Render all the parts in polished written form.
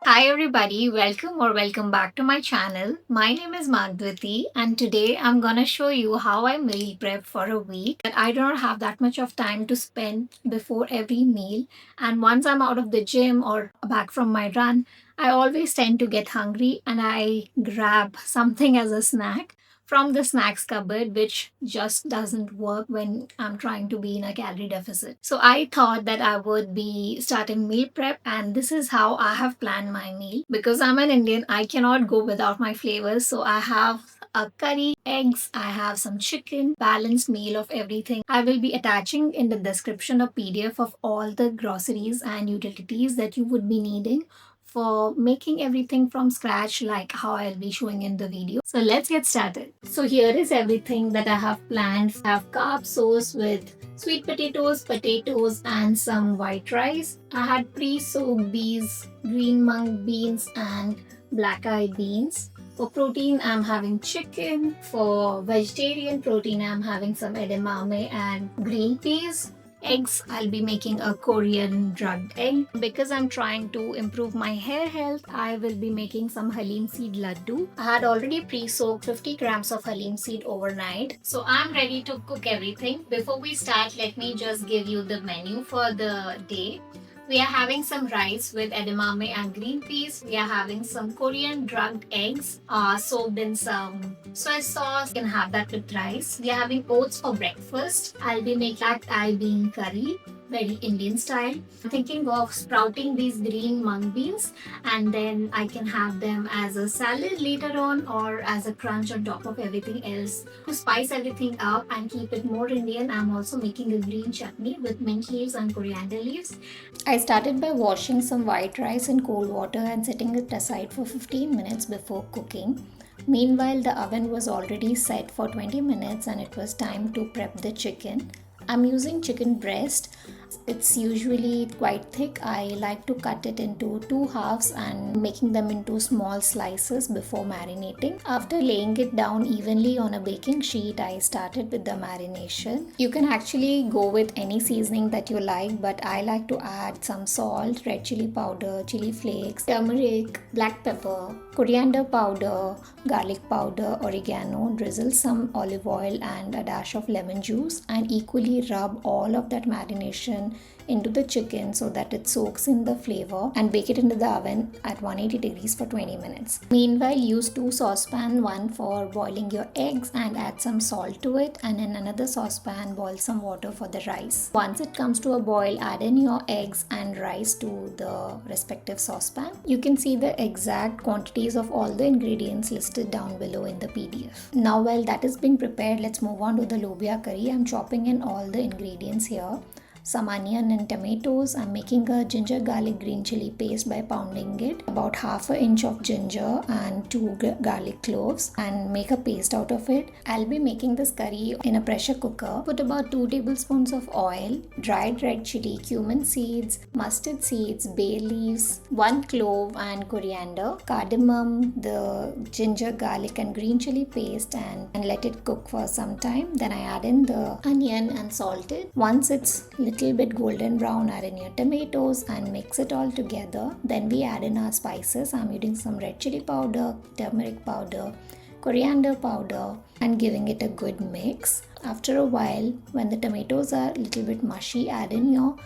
Hi everybody, welcome back to my channel. My name is Madhvati and today I'm gonna show you how I meal prep for a week. That I don't have that much of time to spend before every meal, and once I'm out of the gym or back from my run, I always tend to get hungry and I grab something as a snack from the snacks cupboard, which just doesn't work when I'm trying to be in a calorie deficit. So I thought that I would be starting meal prep, and this is how I have planned my meal. Because I'm an Indian, I cannot go without my flavors. So I have a curry, eggs, I have some chicken, balanced meal of everything. I will be attaching in the description a PDF of all the groceries and utilities that you would be needing for making everything from scratch, like how I'll be showing in the video. So let's get started. So here is everything that I have planned. I have carb sauce with sweet potatoes, and some white rice. I had pre-soaked these green mung beans and black-eyed beans. For protein, I'm having chicken. For vegetarian protein, I'm having some edamame and green peas. Eggs, I'll be making a Korean drugged egg. Because I'm trying to improve my hair health, I will be making some halim seed laddu. I had already pre-soaked 50 grams of halim seed overnight. So I'm ready to cook everything. Before we start, let me just give you the menu for the day. We are having some rice with edamame and green peas. We are having some Korean drugged eggs soaked in some soy sauce. You can have that with rice. We are having oats for breakfast. I'll be making black eye bean curry, very Indian style. I'm thinking of sprouting these green mung beans, and then I can have them as a salad later on or as a crunch on top of everything else. To spice everything up and keep it more Indian, I'm also making a green chutney with mint leaves and coriander leaves. I started by washing some white rice in cold water and setting it aside for 15 minutes before cooking. Meanwhile, the oven was already set for 20 minutes and it was time to prep the chicken. I'm using chicken breast. It's usually quite thick. I like to cut it into two halves and making them into small slices before marinating. After laying it down evenly on a baking sheet, I started with the marination. You can actually go with any seasoning that you like, but I like to add some salt, red chili powder, chili flakes, turmeric, black pepper, coriander powder, garlic powder, oregano, drizzle some olive oil and a dash of lemon juice, and equally rub all of that marination into the chicken so that it soaks in the flavor, and bake it into the oven at 180 degrees for 20 minutes. Meanwhile, use two saucepans, one for boiling your eggs and add some salt to it, and in another saucepan boil some water for the rice. Once it comes to a boil, add in your eggs and rice to the respective saucepan. You can see the exact quantities of all the ingredients listed down below in the PDF. Now while that is being prepared, let's move on to the lobia curry. I'm chopping in all the ingredients here. Some onion and tomatoes. I'm making a ginger garlic green chili paste by pounding it. About half an inch of ginger and two garlic cloves, and make a paste out of it. I'll be making this curry in a pressure cooker. Put about 2 tablespoons of oil, dried red chili, cumin seeds, mustard seeds, bay leaves, 1 clove and coriander, cardamom, the ginger garlic and green chili paste, and let it cook for some time. Then I add in the onion and salt it. Once it's little bit golden brown, add in your tomatoes and mix it all together. Then we add in our spices. I'm using some red chili powder, turmeric powder, coriander powder, and giving it a good mix. After a while, when the tomatoes are a little bit mushy, add in your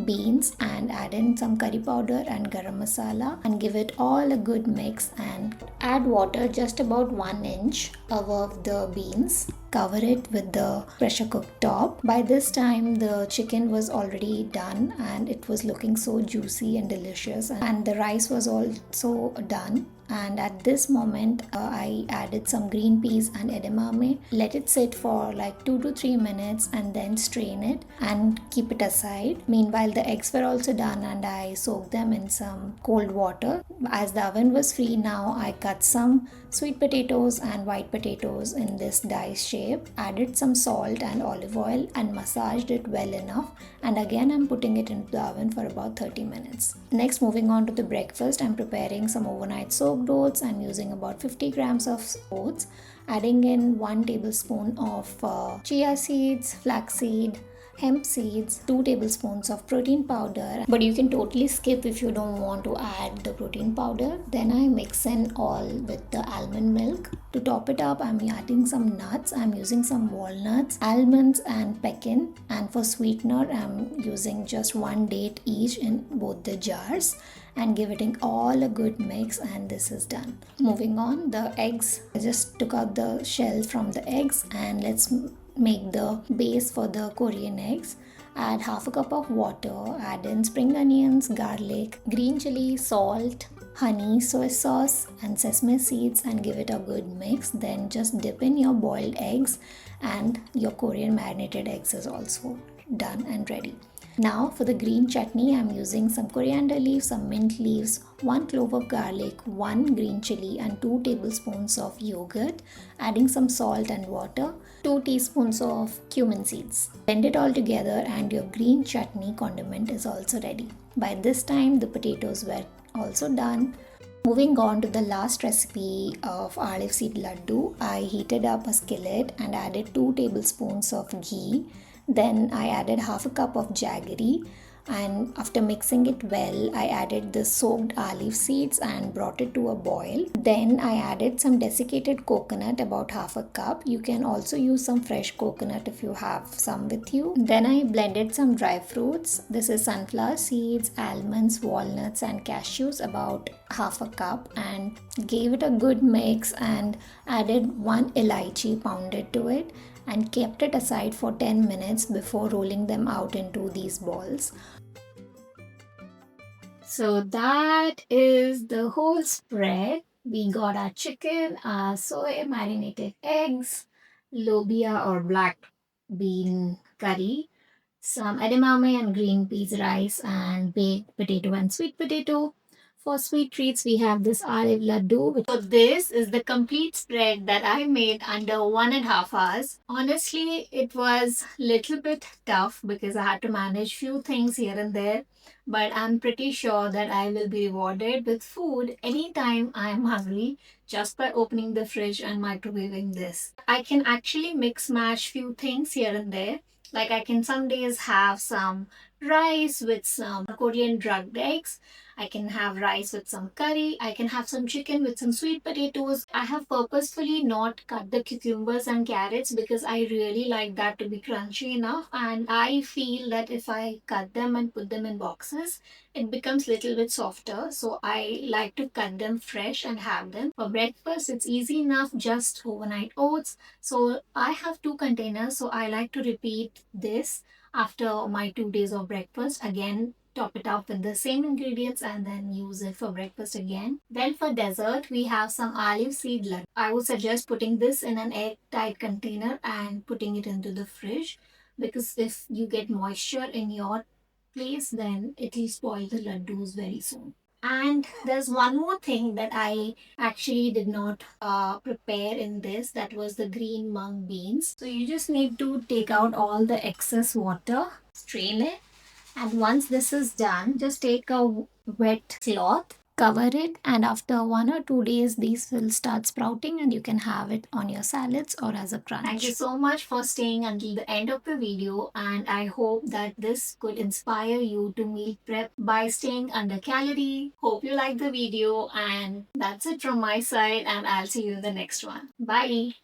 beans and add in some curry powder and garam masala and give it all a good mix, and add water just about 1 inch above the beans. Cover it with the pressure cooked top. By this time the chicken was already done and it was looking so juicy and delicious, and the rice was also done. And at this moment I added some green peas and edamame. Let it sit for like 2 to 3 minutes and then strain it and keep it aside. Meanwhile, the eggs were also done and I soaked them in some cold water. As the oven was free now, I cut some sweet potatoes and white potatoes in this dice shape, added some salt and olive oil and massaged it well enough, and again I'm putting it into the oven for about 30 minutes. Next, moving on to the breakfast, I'm preparing some overnight soaked oats. I'm using about 50 grams of oats, adding in 1 tablespoon of chia seeds, flaxseed, hemp seeds, 2 tablespoons of protein powder, but you can totally skip if you don't want to add the protein powder. Then I mix in all with the almond milk. To top it up, I'm adding some nuts. I'm using some walnuts, almonds and pecan, and for sweetener I'm using just 1 date each in both the jars, and give it all a good mix, and this is done. Moving on, the eggs. I just took out the shell from the eggs, and let's make the base for the Korean eggs. Add half a cup of water, add in spring onions, garlic, green chili, salt, honey, soy sauce, and sesame seeds, and give it a good mix. Then just dip in your boiled eggs, and your Korean marinated eggs is also done and ready. Now for the green chutney, I'm using some coriander leaves, some mint leaves, 1 clove of garlic, 1 green chili, and 2 tablespoons of yogurt, adding some salt and water, 2 teaspoons of cumin seeds. Blend it all together and your green chutney condiment is also ready. By this time, the potatoes were also done. Moving on to the last recipe of olive seed laddu, I heated up a skillet and added 2 tablespoons of ghee. Then I added half a cup of jaggery, and after mixing it well, I added the soaked olive seeds and brought it to a boil. Then I added some desiccated coconut, about half a cup. You can also use some fresh coconut if you have some with you. Then I blended some dry fruits. This is sunflower seeds, almonds, walnuts and cashews, about half a cup, and gave it a good mix and added 1 elaichi pounded to it, and kept it aside for 10 minutes before rolling them out into these balls. So that is the whole spread. We got our chicken, our soy marinated eggs, lobia or black bean curry, some edamame and green peas rice, and baked potato and sweet potato. For sweet treats, we have this olive laddu. So this is the complete spread that I made under 1.5 hours. Honestly, it was little bit tough because I had to manage few things here and there. But I'm pretty sure that I will be rewarded with food anytime I'm hungry just by opening the fridge and microwaving this. I can actually mix mash few things here and there. Like I can some days have some rice with some Korean drugged eggs. I can have rice with some curry. I can have some chicken with some sweet potatoes. I have purposefully not cut the cucumbers and carrots because I really like that to be crunchy enough. And I feel that if I cut them and put them in boxes, it becomes little bit softer. So I like to cut them fresh and have them. For breakfast, it's easy enough, just overnight oats. So I have 2 containers. So I like to repeat this after my 2 days of breakfast. Again, top it up with the same ingredients and then use it for breakfast again. Then for dessert, we have some olive seed laddu. I would suggest putting this in an airtight container and putting it into the fridge, because if you get moisture in your place, then it will spoil the laddus very soon. And there's one more thing that I actually did not prepare in this. That was the green mung beans. So you just need to take out all the excess water, strain it, and once this is done, just take a wet cloth, cover it, and after 1 or 2 days, these will start sprouting and you can have it on your salads or as a crunch. Thank you so much for staying until the end of the video, and I hope that this could inspire you to meal prep by staying under calorie. Hope you like the video, and that's it from my side, and I'll see you in the next one. Bye.